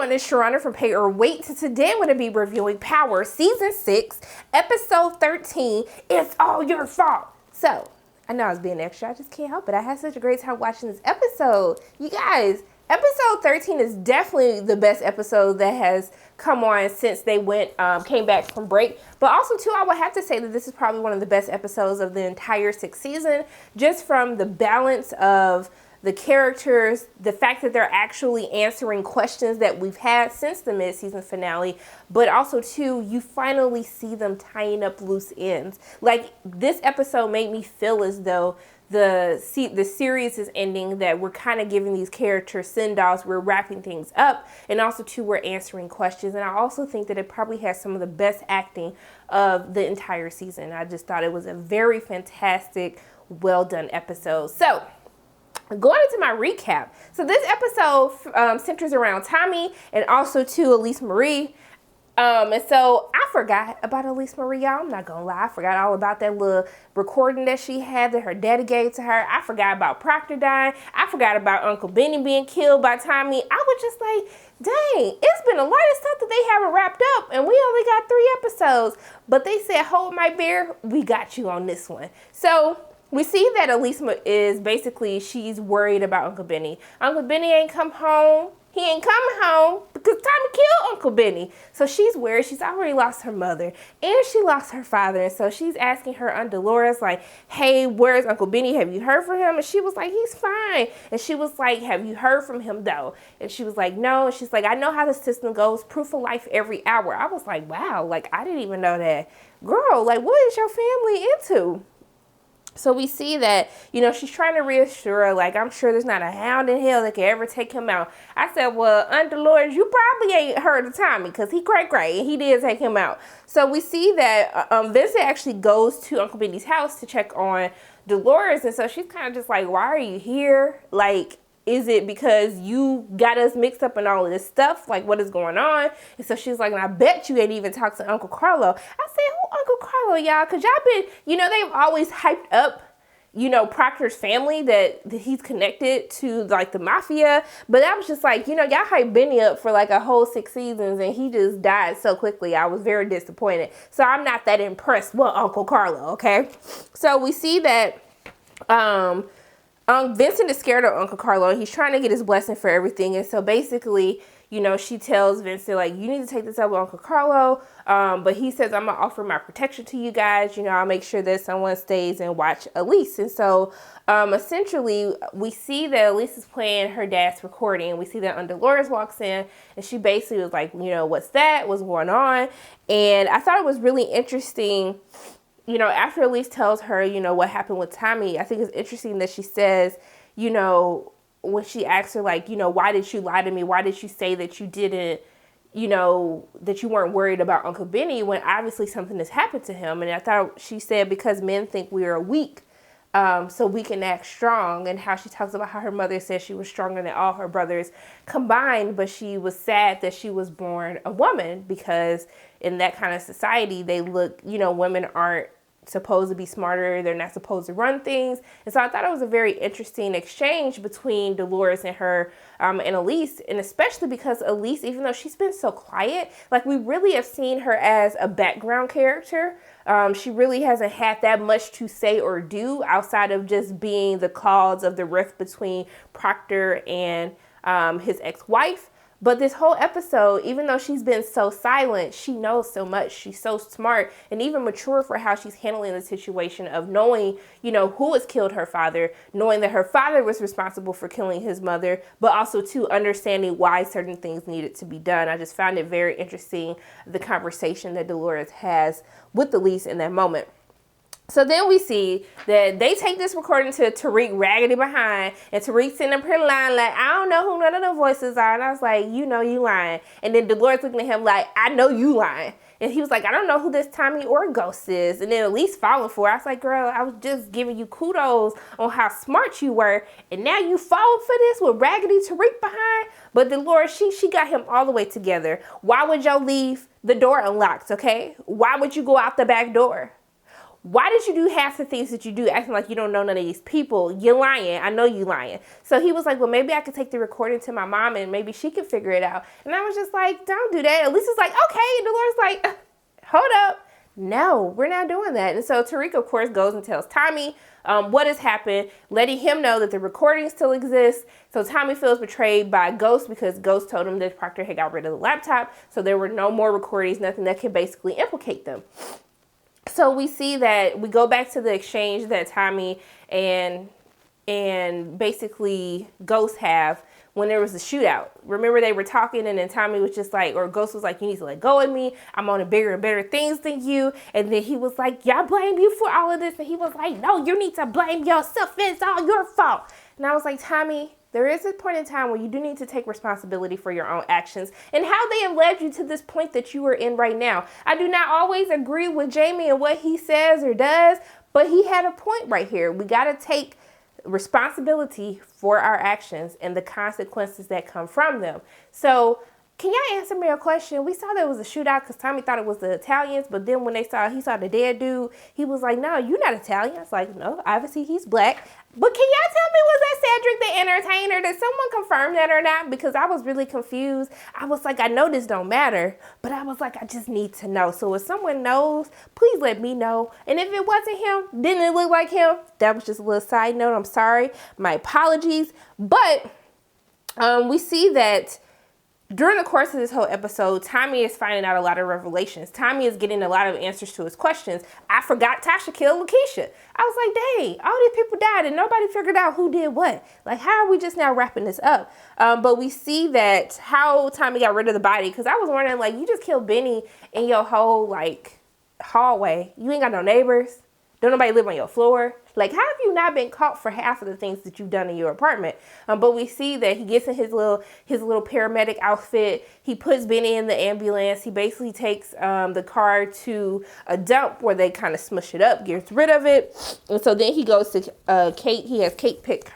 everyone, it's Sharana from Pay or Wait. Today I'm going to be reviewing Power Season 6, Episode 13, It's All Your Fault. So, I know I was being extra, I just can't help it. I had such a great time watching this episode. You guys, Episode 13 is definitely the best episode that has come on since they came back from break. But also, too, I would have to say that this is probably one of the best episodes of the entire 6th season, just from the balance of the characters, the fact that they're actually answering questions that we've had since the mid-season finale, but also, too, you finally see them tying up loose ends. Like, this episode made me feel as though the series is ending, that we're kind of giving these characters send-offs, we're wrapping things up, and also, too, we're answering questions. And I also think that it probably has some of the best acting of the entire season. I just thought it was a very fantastic, well-done episode. So, going into my recap. So this episode centers around Tommy and also to Elisa Marie. And so I forgot about Elisa Marie, y'all. I'm not gonna lie. I forgot all about that little recording that she had that her daddy gave to her. I forgot about Proctor dying. I forgot about Uncle Benny being killed by Tommy. I was just like, dang, it's been a lot of stuff that they haven't wrapped up, and we only got 3 episodes. But they said, hold my beer, we got you on this one. So we see that Elisa is basically, she's worried about Uncle Benny. Uncle Benny ain't come home. He ain't coming home because Tommy killed Uncle Benny. So she's worried. She's already lost her mother and she lost her father. And so she's asking her Aunt Dolores, like, hey, where's Uncle Benny? Have you heard from him? And she was like, he's fine. And she was like, have you heard from him though? And she was like, no. And she's like, I know how the system goes. Proof of life every hour. I was like, wow, like, I didn't even know that. Girl, like, what is your family into? So we see that, you know, she's trying to reassure her, like, I'm sure there's not a hound in hell that can ever take him out. I said, well, Aunt Dolores, you probably ain't heard of Tommy because he cray-cray and he did take him out. So we see that Vincent actually goes to Uncle Benny's house to check on Dolores. And so she's kind of just like, why are you here? Like, is it because you got us mixed up in all of this stuff? Like, what is going on? And so she's like, and I bet you ain't even talked to Uncle Carlo. I said, who Uncle Carlo, y'all? Because y'all been, you know, they've always hyped up, you know, Proctor's family, that he's connected to, like, the mafia. But I was just like, you know, y'all hyped Benny up for, like, a whole 6 seasons, and he just died so quickly. I was very disappointed. So I'm not that impressed with Uncle Carlo, okay? So we see that Vincent is scared of Uncle Carlo, and he's trying to get his blessing for everything. And so basically, you know, she tells Vincent, like, you need to take this up with Uncle Carlo. But he says, I'm going to offer my protection to you guys. You know, I'll make sure that someone stays and watch Elise. And so essentially, we see that Elise is playing her dad's recording. And we see that Aunt Dolores walks in, and she basically was like, you know, what's that? What's going on? And I thought it was really interesting. You know, after Elise tells her, you know, what happened with Tommy, I think it's interesting that she says, you know, when she asks her, like, you know, why did you lie to me? Why did you say that you didn't, you know, that you weren't worried about Uncle Benny when obviously something has happened to him? And I thought she said, because men think we are weak, so we can act strong. And how she talks about how her mother said she was stronger than all her brothers combined, but she was sad that she was born a woman, because in that kind of society, they look, you know, women aren't supposed to be smarter. They're not supposed to run things. And so I thought it was a very interesting exchange between Dolores and her and Elise. And especially because Elise, even though she's been so quiet, like, we really have seen her as a background character. She really hasn't had that much to say or do outside of just being the cause of the rift between Proctor and his ex-wife. But this whole episode, even though she's been so silent, she knows so much. She's so smart and even mature for how she's handling the situation of knowing, you know, who has killed her father, knowing that her father was responsible for killing his mother, but also, too, understanding why certain things needed to be done. I just found it very interesting, the conversation that Dolores has with Elise in that moment. So then we see that they take this recording to Tariq raggedy behind, and Tariq sitting up here lying like, I don't know who none of the voices are. And I was like, you know you lying. And then Dolores looking at him like, I know you lying. And he was like, I don't know who this Tommy or Ghost is. And then Elise falling for it. I was like, girl, I was just giving you kudos on how smart you were. And now you falling for this with raggedy Tariq behind? But Dolores, she got him all the way together. Why would y'all leave the door unlocked, okay? Why would you go out the back door? why did you do half the things that you do, acting like you don't know none of these people? You're lying. I know you lying. So he was like, well, maybe I could take the recording to my mom and maybe she could figure it out. And I was just like, don't do that. Elisa's like, okay. And Dolores like, hold up. No, we're not doing that. And so Tariq, of course, goes and tells Tommy what has happened, letting him know that the recording still exists. So Tommy feels betrayed by Ghost because Ghost told him that Proctor had got rid of the laptop. So there were no more recordings, nothing that could basically implicate them. So we see that we go back to the exchange that Tommy and basically Ghost have when there was a shootout. Remember, they were talking and then Tommy was just like, or Ghost was like, you need to let go of me. I'm on to bigger and better things than you. And then he was like, yeah, I blame you for all of this. And he was like, no, you need to blame yourself. It's all your fault. And I was like, Tommy, there is a point in time where you do need to take responsibility for your own actions and how they have led you to this point that you are in right now. I do not always agree with Jamie and what he says or does, but he had a point right here. We got to take responsibility for our actions and the consequences that come from them. So can y'all answer me a question? We saw there was a shootout because Tommy thought it was the Italians, but then when he saw the dead dude, he was like, no, you're not Italian. It's like, no, obviously he's black. But can y'all tell me, was that Cedric the entertainer? Did someone confirm that or not? Because I was really confused. I was like, I know this don't matter, but I was like, I just need to know. So if someone knows, please let me know. And if it wasn't him, didn't it look like him? That was just a little side note. I'm sorry. My apologies. But we see that during the course of this whole episode, Tommy is finding out a lot of revelations. Tommy is getting a lot of answers to his questions. I forgot Tasha killed Lakeisha. I was like, dang, all these people died and nobody figured out who did what. Like, how are we just now wrapping this up? But we see that how Tommy got rid of the body, because I was wondering, like, you just killed Benny in your whole, like, hallway. You ain't got no neighbors. Don't nobody live on your floor. Like, how have you not been caught for half of the things that you've done in your apartment? But we see that he gets in his little paramedic outfit. He puts Benny in the ambulance. He basically takes the car to a dump where they kind of smush it up, gets rid of it. And so then he goes to Kate. He has Kate pick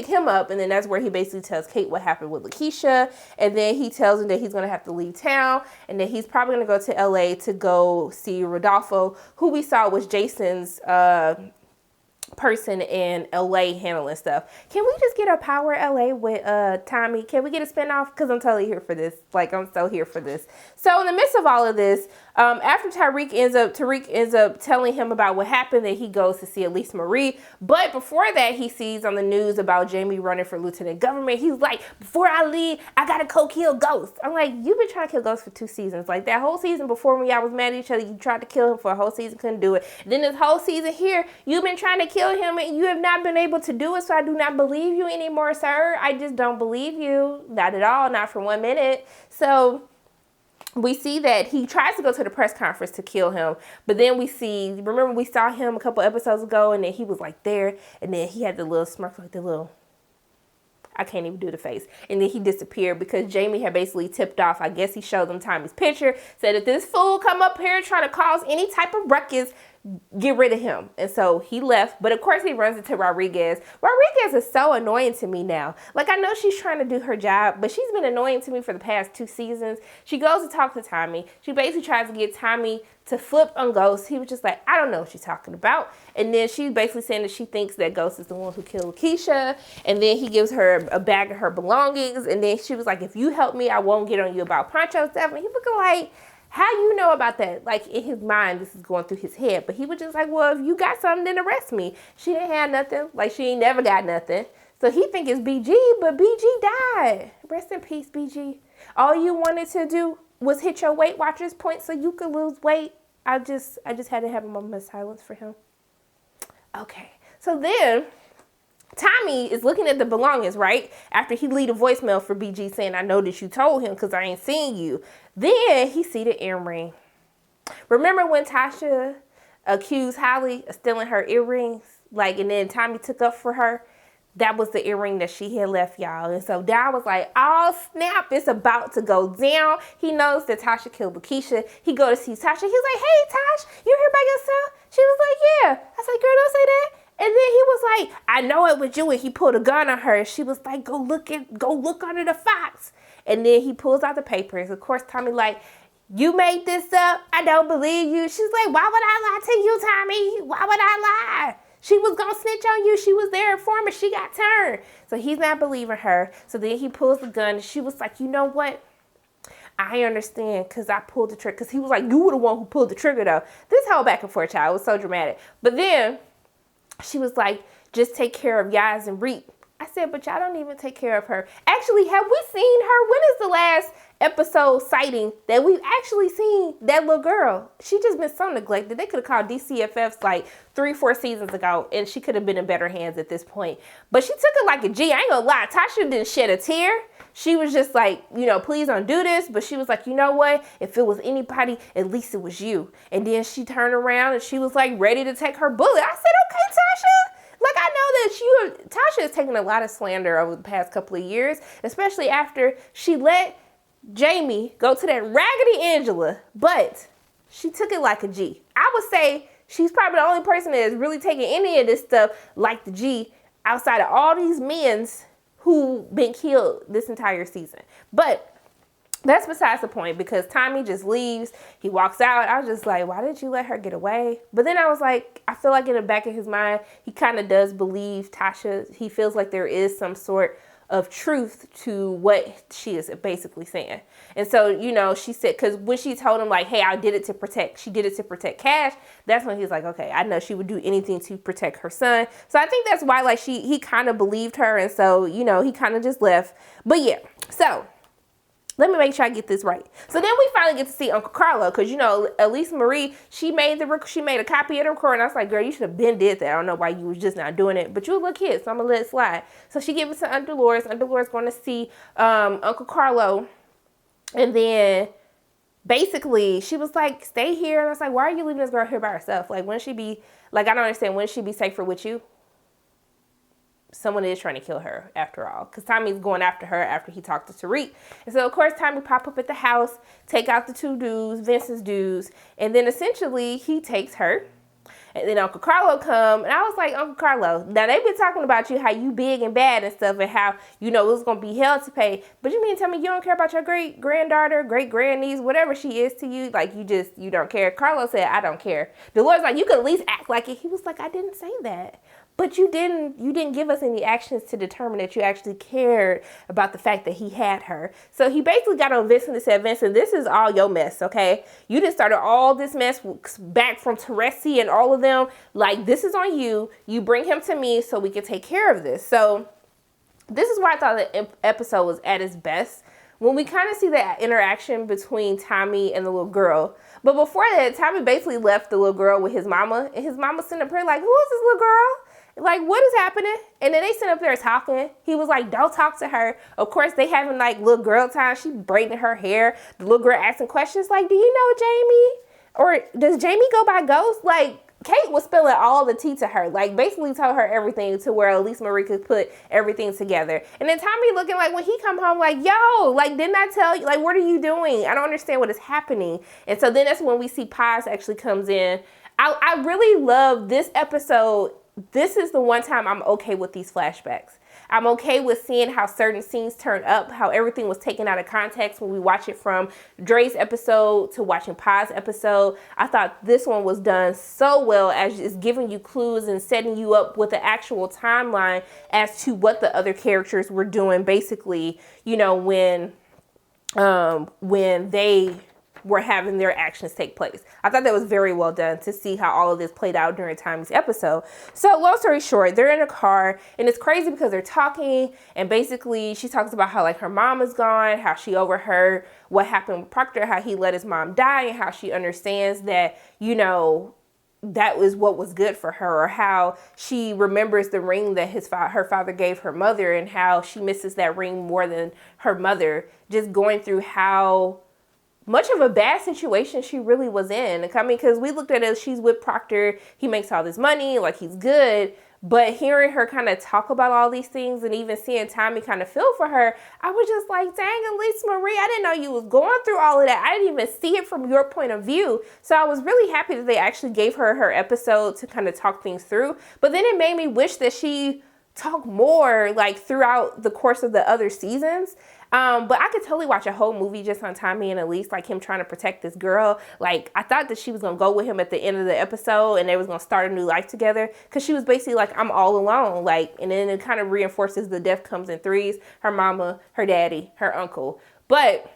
him up, and then that's where he basically tells Kate what happened with Lakeisha, and then he tells him that he's going to have to leave town, and that he's probably going to go to LA to go see Rodolfo, who we saw was Jason's person in LA handling stuff. Can we just get a Power LA with Tommy? Can we get a spinoff? Because I'm totally here for this. Like, I'm so here for this. So in the midst of all of this, after Tariq ends up telling him about what happened, that he goes to see Elisa Marie. But before that, he sees on the news about Jamie running for lieutenant government. He's like, before I leave, I gotta go kill Ghost. I'm like, you've been trying to kill Ghost for 2 seasons. Like, that whole season before, when y'all was mad at each other, you tried to kill him for a whole season, couldn't do it. Then this whole season here, you've been trying to kill him and you have not been able to do it. So I do not believe you anymore, sir. I just don't believe you. Not at all. Not for 1 minute. So we see that he tries to go to the press conference to kill him, but then remember we saw him a couple episodes ago, and then he was like there, and then he had the little smirk, like the little, I can't even do the face, and then he disappeared because Jamie had basically tipped off. I guess he showed them Tommy's picture, said if this fool come up here trying to cause any type of ruckus, get rid of him. And so he left, but of course he runs into Rodriguez. Rodriguez is so annoying to me now. Like, I know she's trying to do her job, but she's been annoying to me for the past 2 seasons. She goes to talk to Tommy. She basically tries to get Tommy to flip on Ghost. He was just like, I don't know what she's talking about. And then she's basically saying that she thinks that Ghost is the one who killed Lakeisha. And then he gives her a bag of her belongings. And then she was like, if you help me, I won't get on you about Poncho stuff. And he looking like, how you know about that? Like, in his mind, this is going through his head. But he was just like, well, if you got something, then arrest me. She didn't have nothing. Like, she ain't never got nothing. So he think it's BG, but BG died. Rest in peace, BG. All you wanted to do was hit your Weight Watchers point so you could lose weight. I just had to have a moment of silence for him. Okay. So then Tommy is looking at the belongings, right? After he leave a voicemail for BG saying, I know that you told him because I ain't seen you. Then he see the earring. Remember when Tasha accused Holly of stealing her earrings? Like, and then Tommy took up for her? That was the earring that she had left, y'all. And so Dad was like, oh, snap, it's about to go down. He knows that Tasha killed Lakeisha. He go to see Tasha. He's like, hey, Tash, you here by yourself? She was like, yeah. I was like, girl, don't say that. And then he was like, I know it was you. And he pulled a gun on her. She was like, go look under the fox. And then he pulls out the papers. Of course, Tommy like, You made this up. I don't believe you. She's like, why would I lie to you, Tommy? Why would I lie? She was going to snitch on you. She was there informing. She got turned. So he's not believing her. So then he pulls the gun. And she was like, you know what? I understand because I pulled the trigger. Because he was like, you were the one who pulled the trigger, though. This whole back and forth, child, it was so dramatic. But then she was like, just take care of Yaz and Reap. I said, but y'all don't even take care of her. Actually, have we seen her? When is the last episode sighting that we've actually seen that little girl? She just been so neglected. They could have called DCFFs like 3-4 seasons ago, and she could have been in better hands at this point. But she took it like a G. I ain't gonna lie. Tasha didn't shed a tear. She was just like, you know, please don't do this. But she was like, you know what? If it was anybody, at least it was you. And then she turned around and she was like ready to take her bullet. I said, okay, Tasha. Like, I know that Tasha has taken a lot of slander over the past couple of years, especially after she let Jamie go to that raggedy Angela, but she took it like a G. I would say she's probably the only person that is really taking any of this stuff like the G outside of all these men's who been killed this entire season. But that's besides the point, because Tommy just leaves. He walks out. I was just like, why did you let her get away? But then I was like, I feel like in the back of his mind, he kind of does believe Tasha. He feels like there is some sort of truth to what she is basically saying. And so, you know, she said, because when she told him like, hey, she did it to protect Cash. That's when he's like, okay, I know she would do anything to protect her son. So I think that's why like he kind of believed her. And so, you know, he kind of just left. But yeah, so let me make sure I get this right. So then we finally get to see Uncle Carlo, because, you know, Elisa Marie, she made a copy of the recording. I was like, girl, you should have been did that. I don't know why you was just not doing it, but you a little kid, so I'm going to let it slide. So she gives it to Aunt Dolores. Aunt Dolores going to see Uncle Carlo. And then basically she was like, stay here. And I was like, why are you leaving this girl here by herself? Like, wouldn't she be, like, I don't understand. Wouldn't she be safer with you? Someone is trying to kill her after all, because Tommy's going after her after he talked to Tariq. And so, of course, Tommy pop up at the house, take out the 2 dudes, Vince's dudes, and then essentially he takes her. And then Uncle Carlo come, and I was like, Uncle Carlo, now they've been talking about you, how you big and bad and stuff, and how, you know, it was going to be hell to pay. But you mean to tell me you don't care about your great-granddaughter, great-grandniece, whatever she is to you? Like, you don't care. Carlo said, I don't care. Dolores like, you could at least act like it. He was like, I didn't say that. But you didn't give us any actions to determine that you actually cared about the fact that he had her. So he basically got on Vincent and said, Vincent, this is all your mess, okay? You just started all this mess back from Teresi and all of them. Like, this is on you. You bring him to me so we can take care of this. So this is why I thought the episode was at its best, when we kind of see that interaction between Tommy and the little girl. But before that, Tommy basically left the little girl with his mama, and his mama sitting up here like, who is this little girl? Like, what is happening? And then they sit up there talking. He was like, don't talk to her. Of course, they having like little girl time. She braiding her hair. The little girl asking questions like, do you know Jamie? Or does Jamie go by Ghost? Like, Kate was spilling all the tea to her. Like, basically told her everything to where Elisa Marie could put everything together. And then Tommy looking like, when he come home, like, yo, like, didn't I tell you? Like, what are you doing? I don't understand what is happening. And so then that's when we see Paz actually comes in. I really love this episode. This is the one time I'm okay with these flashbacks. I'm okay with seeing how certain scenes turn up, how everything was taken out of context when we watch it from Dre's episode to watching Paz's episode. I thought this one was done so well, as it's giving you clues and setting you up with the actual timeline as to what the other characters were doing, basically, you know, when they were having their actions take place. I thought that was very well done to see how all of this played out during Tommy's episode. So long story short, they're in a car, and it's crazy because they're talking, and basically she talks about how like her mom is gone, how she overheard what happened with Proctor, how he let his mom die, and how she understands that, you know, that was what was good for her, or how she remembers the ring that her father gave her mother, and how she misses that ring more than her mother, just going through how much of a bad situation she really was in. I mean, because we looked at it, she's with Proctor, he makes all this money, like he's good, but hearing her kind of talk about all these things and even seeing Tommy kind of feel for her, I was just like, dang, Elisa Marie, I didn't know you was going through all of that. I didn't even see it from your point of view. So I was really happy that they actually gave her episode to kind of talk things through. But then it made me wish that she talked more like throughout the course of the other seasons. But I could totally watch a whole movie just on Tommy and Elise, like him trying to protect this girl. Like, I thought that she was going to go with him at the end of the episode and they was going to start a new life together. Because she was basically like, I'm all alone. Like, and then it kind of reinforces the death comes in threes. Her mama, her daddy, her uncle. But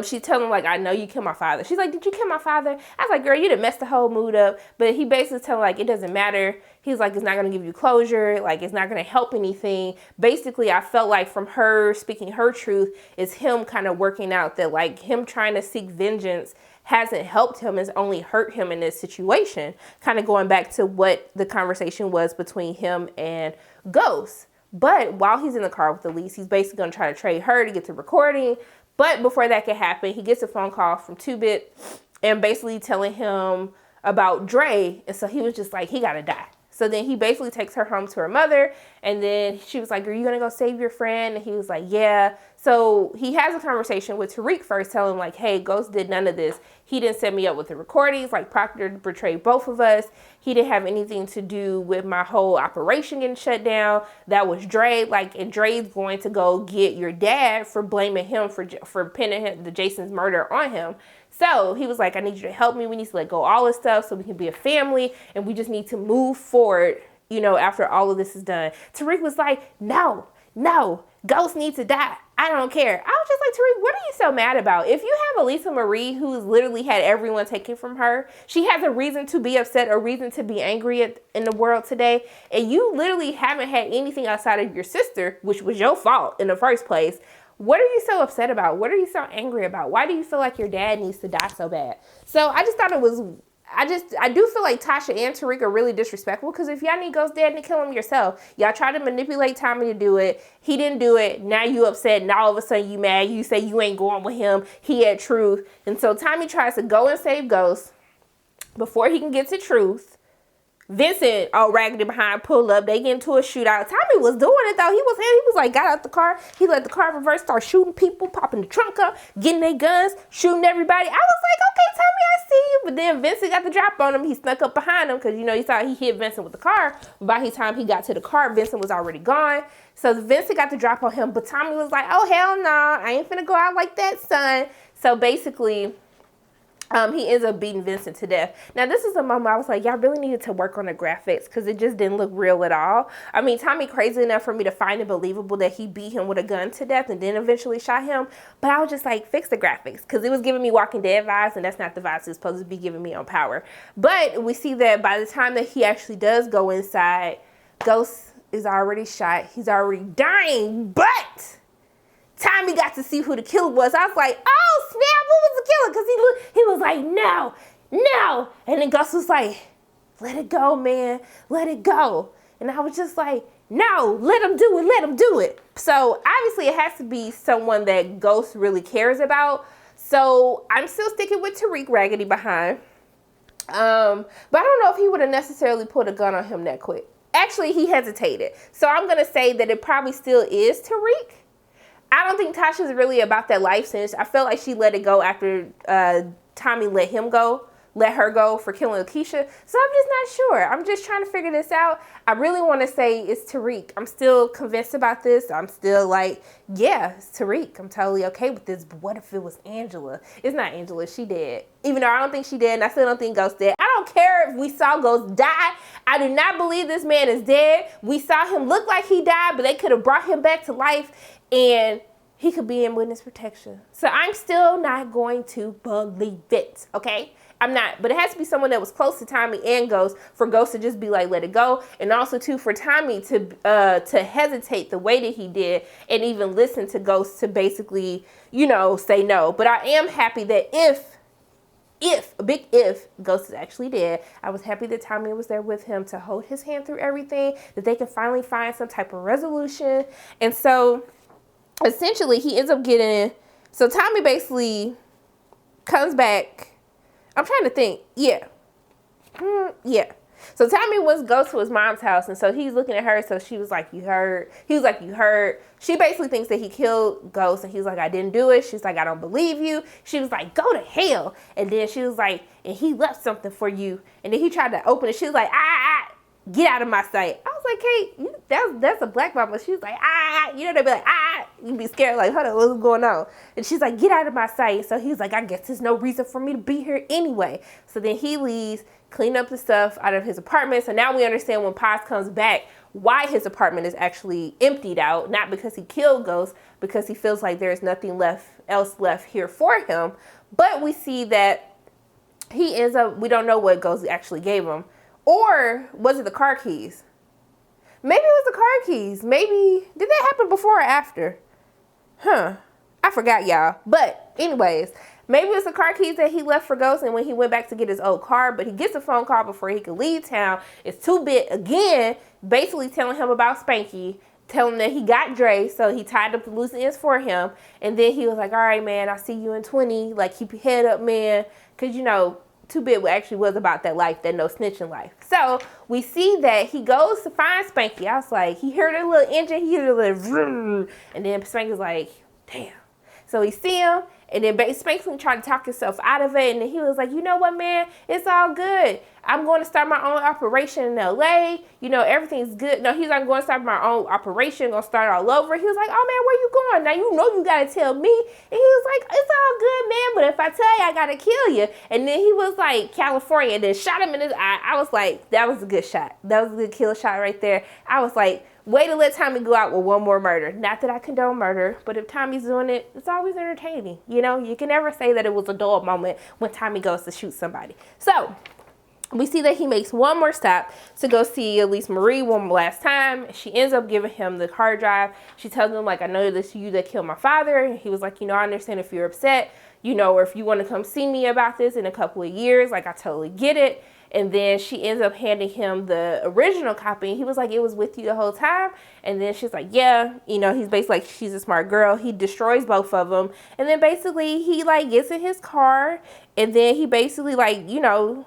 she's telling him, like, I know you killed my father. She's like, did you kill my father? I was like, girl, you done messed the whole mood up. But he basically telling like, it doesn't matter. He's like, it's not going to give you closure. Like, it's not going to help anything. Basically, I felt like from her speaking her truth is him kind of working out that, like, him trying to seek vengeance hasn't helped him. It's only hurt him in this situation. Kind of going back to what the conversation was between him and Ghost. But while he's in the car with Elise, he's basically going to try to trade her to get the recording. But before that can happen, he gets a phone call from 2-Bit and basically telling him about Dre. And so he was just like, he got to die. So then he basically takes her home to her mother. And then she was like, are you going to go save your friend? And he was like, yeah. So he has a conversation with Tariq first, telling him like, hey, Ghost did none of this. He didn't set me up with the recordings. Like, Proctor betrayed both of us. He didn't have anything to do with my whole operation getting shut down. That was Dre. Like, and Dre's going to go get your dad for blaming him for pinning the Jason's murder on him. So he was like, I need you to help me. We need to let go of all this stuff so we can be a family. And we just need to move forward, you know, after all of this is done. Tariq was like, no, Ghost needs to die. I don't care. I was just like, Tariq, what are you so mad about? If you have Elisa Marie, who's literally had everyone taken from her, she has a reason to be upset, a reason to be angry in the world today. And you literally haven't had anything outside of your sister, which was your fault in the first place. What are you so upset about? What are you so angry about? Why do you feel like your dad needs to die so bad? So I just thought it was, I do feel like Tasha and Tariq are really disrespectful, because if y'all need Ghost dead, then kill him yourself. Y'all try to manipulate Tommy to do it. He didn't do it. Now you upset. Now all of a sudden you mad. You say you ain't going with him. He had truth. And so Tommy tries to go and save Ghost before he can get to truth. Vincent, all raggedy behind, pull up. They get into a shootout. Tommy was doing it though. He was like, got out the car. He let the car reverse, start shooting people, popping the trunk up, getting their guns, shooting everybody. I was like, okay, Tommy, I see you. But then Vincent got the drop on him. He snuck up behind him because, you know, he thought he hit Vincent with the car. But by the time he got to the car, Vincent was already gone. So Vincent got the drop on him. But Tommy was like, oh, hell no. I ain't finna go out like that, son. So basically, he ends up beating Vincent to death. Now, this is a moment I was like, y'all really needed to work on the graphics, because it just didn't look real at all. I mean, Tommy crazy enough for me to find it believable that he beat him with a gun to death and then eventually shot him. But I was just like, fix the graphics, because it was giving me Walking Dead vibes, and that's not the vibes it's supposed to be giving me on Power. But we see that by the time that he actually does go inside, Ghost is already shot. He's already dying, but Tommy got to see who the killer was. I was like, oh, snap, who was the killer? Because he was like, no. And then Gus was like, let it go, man. Let it go. And I was just like, no, let him do it. So obviously it has to be someone that Ghost really cares about. So I'm still sticking with Tariq raggedy behind. But I don't know if he would have necessarily put a gun on him that quick. Actually, he hesitated. So I'm going to say that it probably still is Tariq. I don't think Tasha's really about that life sentence. I felt like she let it go after Tommy let her go for killing Lakeisha. So I'm just not sure. I'm just trying to figure this out. I really want to say it's Tariq. I'm still convinced about this. I'm still like, yeah, it's Tariq. I'm totally okay with this. But what if it was Angela? It's not Angela. She dead. Even though I don't think she dead, and I still don't think Ghost dead. I don't care if we saw Ghost die. I do not believe this man is dead. We saw him look like he died, but they could have brought him back to life, and he could be in witness protection. So I'm still not going to believe it, okay? I'm not. But it has to be someone that was close to Tommy and Ghost for Ghost to just be like, let it go. And also, too, for Tommy to hesitate the way that he did and even listen to Ghost to basically, you know, say no. But I am happy that if, a big if, Ghost is actually dead, I was happy that Tommy was there with him to hold his hand through everything, that they can finally find some type of resolution. And so essentially, he ends up getting, so Tommy basically comes back. I'm trying to think. Yeah. So Tommy goes to his mom's house, and so he's looking at her. So she was like, you heard? He was like, you heard? She basically thinks that he killed Ghost, and he's like, I didn't do it. She's like, I don't believe you. She was like, go to hell. And then she was like, and he left something for you. And then he tried to open it. She was like, get out of my sight. I was like, hey, that's a black mama. She was like, you know, they'd be like, You be scared, like, hold on, what's going on? And she's like, get out of my sight. So he's like, I guess there's no reason for me to be here anyway. So then he leaves, clean up the stuff out of his apartment. So now we understand when Paz comes back why his apartment is actually emptied out, not because he killed ghosts, because he feels like there's nothing else left here for him. But we see that he ends up, we don't know what ghost actually gave him. Or was it the car keys? Maybe it was the car keys. Maybe, did that happen before or after? I forgot, y'all. But anyways, maybe it's the car keys that he left for Ghost, and when he went back to get his old car, but he gets a phone call before he could leave town. It's 2-Bit again, basically telling him about Spanky, telling him that he got Dre, so he tied up the loose ends for him. And then he was like, all right, man, I'll see you in 20. Like, keep your head up, man. Because, you know, 2-Bit actually was about that life, that no snitching life. So we see that he goes to find Spanky. I was like, he heard a little engine, he heard a little vroom, and then Spanky's like, damn. So he see him, and then Spanky tried to talk himself out of it, and then he was like, you know what, man, it's all good. I'm going to start my own operation in LA. You know, everything's good. No, he's like, I'm going to start my own operation, going to start all over. He was like, oh, man, where you going? Now, you know you got to tell me. And he was like, it's all good, man, but if I tell you, I got to kill you. And then he was like, California, and then shot him in his eye. I was like, that was a good shot. That was a good kill shot right there. I was like, way to let Tommy go out with one more murder. Not that I condone murder, but if Tommy's doing it, it's always entertaining. You know, you can never say that it was a dull moment when Tommy goes to shoot somebody. So we see that he makes one more stop to go see Elisa Marie one last time. She ends up giving him the hard drive. She tells him, like, I know this is you that killed my father. And he was like, you know, I understand if you're upset, you know, or if you want to come see me about this in a couple of years, like, I totally get it. And then she ends up handing him the original copy. He was like, it was with you the whole time. And then she's like, yeah, you know, he's basically like, she's a smart girl. He destroys both of them. And then basically he like gets in his car, and then he basically like, you know,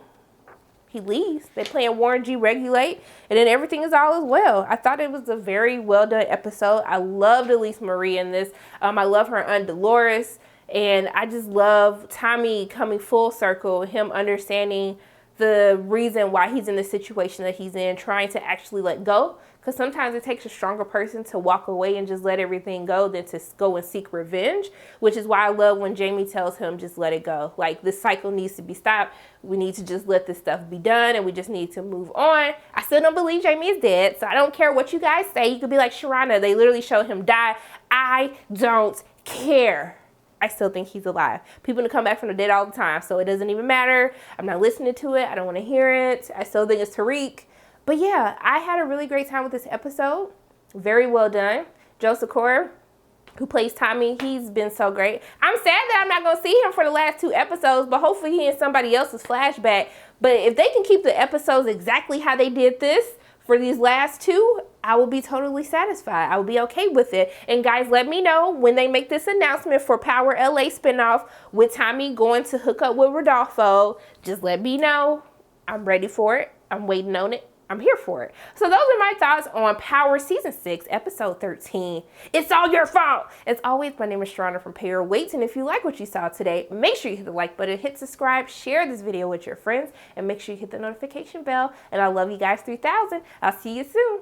he leaves. They playing Warren G Regulate, and then everything is all as well. I thought it was a very well done episode. I loved Elisa Marie in this. I love her Aunt Dolores, and I just love Tommy coming full circle, him understanding the reason why he's in the situation that he's in, trying to actually let go. Because sometimes it takes a stronger person to walk away and just let everything go than to go and seek revenge, which is why I love when Jamie tells him, just let it go. Like, this cycle needs to be stopped. We need to just let this stuff be done, and we just need to move on. I still don't believe Jamie is dead, so I don't care what you guys say. You could be like Sharana. They literally showed him die. I don't care. I still think he's alive. People come back from the dead all the time, so it doesn't even matter. I'm not listening to it. I don't want to hear it. I still think it's Tariq. But yeah, I had a really great time with this episode. Very well done. Joe Sikora, who plays Tommy, he's been so great. I'm sad that I'm not going to see him for the last 2 episodes, but hopefully he in somebody else's flashback. But if they can keep the episodes exactly how they did this for these last 2, I will be totally satisfied. I will be okay with it. And guys, let me know when they make this announcement for Power LA spinoff with Tommy going to hook up with Rodolfo. Just let me know. I'm ready for it. I'm waiting on it. I'm here for it. So those are my thoughts on Power Season 6, Episode 13. It's all your fault. As always, my name is Sharana from Pay Your Weights, and if you like what you saw today, make sure you hit the like button, hit subscribe, share this video with your friends, and make sure you hit the notification bell. And I love you guys 3000. I'll see you soon.